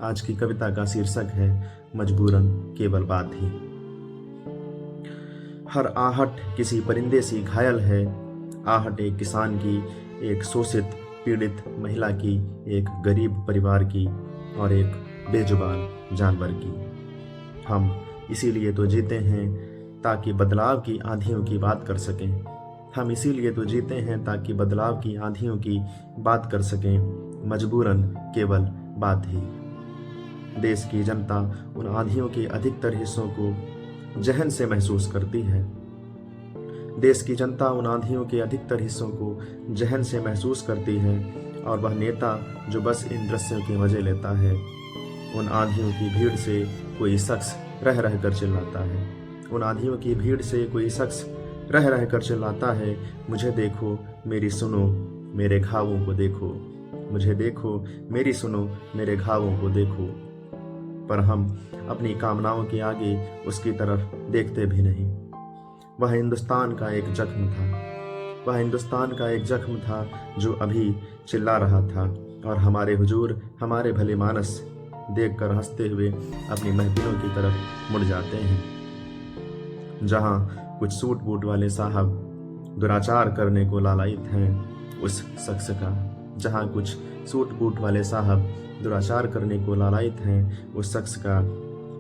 आज की कविता का शीर्षक है मजबूरन केवल बात ही। हर आहट किसी परिंदे सी घायल है, आहट एक किसान की, एक शोषित पीड़ित महिला की, एक गरीब परिवार की और एक बेजुबान जानवर की। हम इसीलिए तो जीते हैं ताकि बदलाव की आंधियों की बात कर सकें। हम इसीलिए तो जीते हैं ताकि बदलाव की आंधियों की बात कर सकें, मजबूरन केवल बात ही। देश की जनता उन आंधियों के अधिकतर हिस्सों को जहन से महसूस करती है। देश की जनता उन आंधियों के अधिकतर हिस्सों को जहन से महसूस करती है और वह नेता जो बस इन दृश्यों के मजे लेता है। उन आंधियों की भीड़ से कोई शख्स रह रह कर चिल्लाता है। उन आंधियों की भीड़ से कोई शख्स रह रह कर चिल्लाता है, मुझे देखो मेरी सुनो मेरे घावों को देखो, मुझे देखो मेरी सुनो मेरे घावों को देखो। पर हम अपनी कामनाओं के आगे उसकी तरफ देखते भी नहीं। वह हिंदुस्तान का एक जख्म था, वह हिंदुस्तान का एक जख्म था जो अभी चिल्ला रहा था और हमारे हुजूर हमारे भले मानस देखकर हंसते हुए अपनी महफिलों की तरफ मुड़ जाते हैं। जहां कुछ सूट बूट वाले साहब दुराचार करने को लालायित हैं उस शख्स का, जहां कुछ सूट बूट वाले साहब दुराचार करने को लालायित हैं उस शख्स का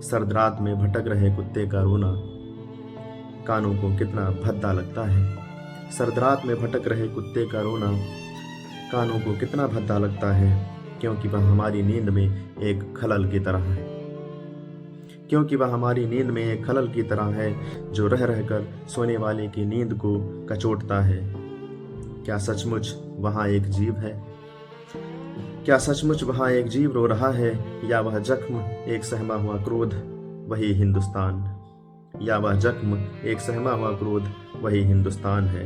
सर्द रात में भटक रहे कुत्ते का रोना कानों को कितना भद्दा लगता है। सर्द रात में भटक रहे कुत्ते का रोना कानों को कितना भद्दा लगता है, क्योंकि वह हमारी नींद में एक खलल की तरह है, क्योंकि वह हमारी नींद में एक खलल की तरह है जो रह रहकर सोने वाले की नींद को कचोटता है। क्या सचमुच वहाँ एक जीव है? क्या सचमुच वहाँ एक जीव रो रहा है, या वह जख्म एक सहमा हुआ क्रोध वही हिंदुस्तान, या वह जख्म एक सहमा हुआ क्रोध वही हिंदुस्तान है।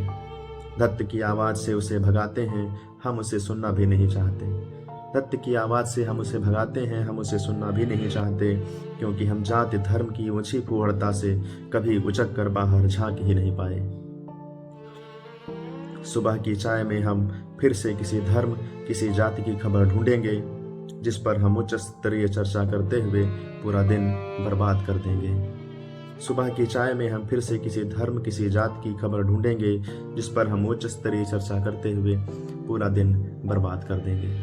दत्त की आवाज़ से उसे भगाते हैं, हम उसे सुनना भी नहीं चाहते। दत्त की आवाज़ से हम उसे भगाते हैं, हम उसे सुनना भी नहीं चाहते, क्योंकि हम जाति धर्म की ऊंची फूहड़ता से कभी उचक कर बाहर झांक ही नहीं पाए। सुबह की चाय में हम फिर से किसी धर्म किसी जाति की खबर ढूंढेंगे जिस पर हम उच्च स्तरीय चर्चा करते हुए पूरा दिन बर्बाद कर देंगे। सुबह की चाय में हम फिर से किसी धर्म किसी जात की खबर ढूंढेंगे जिस पर हम उच्च स्तरीय चर्चा करते हुए पूरा दिन बर्बाद कर देंगे।